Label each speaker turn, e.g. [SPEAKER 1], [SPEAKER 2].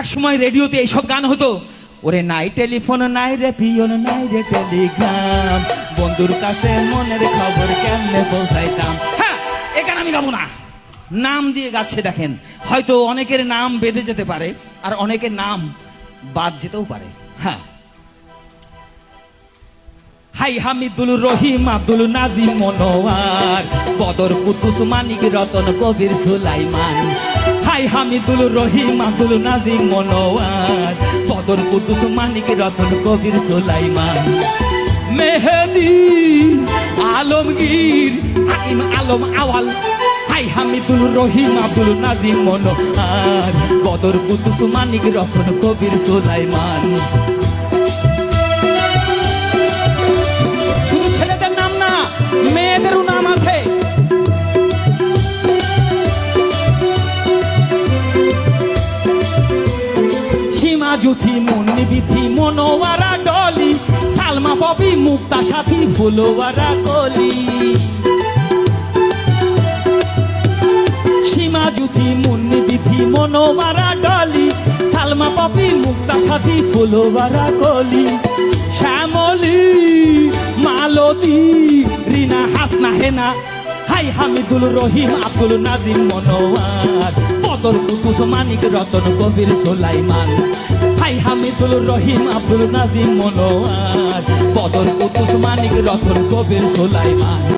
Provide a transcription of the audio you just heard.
[SPEAKER 1] এক সময় রেডিওতে এইসব গান হতো, ওরে নাই টেলিফোন নাই রে পিয়ন নাই রে টেলিগ্রাম, বন্ধুর কাছে মনের খবর কেমনে পৌঁছাইতাম। হ্যাঁ, এ গান আমি গাবো না, নাম দিয়ে গাচ্ছে। দেখেন, হয়তো অনেকের নাম বেঁধে যেতে পারে আর অনেকের নাম বাদ যেতেও পারে। হ্যাঁ, হাই হামিদুল রহিম আব্দুল নাজিম মনোয়ার, বদর কুদ্দুস মানিক রতন কবির সুলাইমান। হাই হামিদুল রহিম আব্দুল নাজিম মনোয়ার, বদর কুদ্দুস মানিক রতন কবির সুলাইমান। মেহেদি আলমগীর হাকিম আলম আওয়াল, হাই হামিদুল রহিম আব্দুল নাজিম মনোয়ার, বদর কুদ্দুস মানিক রতন কবির সুলাইমান। মেয়েদেরও নাম আছে। সীমা জুথি মুন্নি বিথি মনোয়ারা ডলি, সালমা ববি মুক্তা সাথী ফুলওয়ারা কলি। সীমা জুথি মুন্নি বিথি মনোয়ারা ডলি, সালমা ববি মুক্তা সাথী ফুলওয়ারা কলি। শ্যামলী মালতী রিনা হাসনা হেনা, হাই হামিদুল রহিম আব্দুল নাজিম মনোয়ার, বদর কুদ্দুস মানিক রতন কবির সুলাইমান। হাই হামিদুল রহিম আব্দুল নাজিম মনোয়ার, বদর কুদ্দুস মানিক রতন কবির সুলাইমান।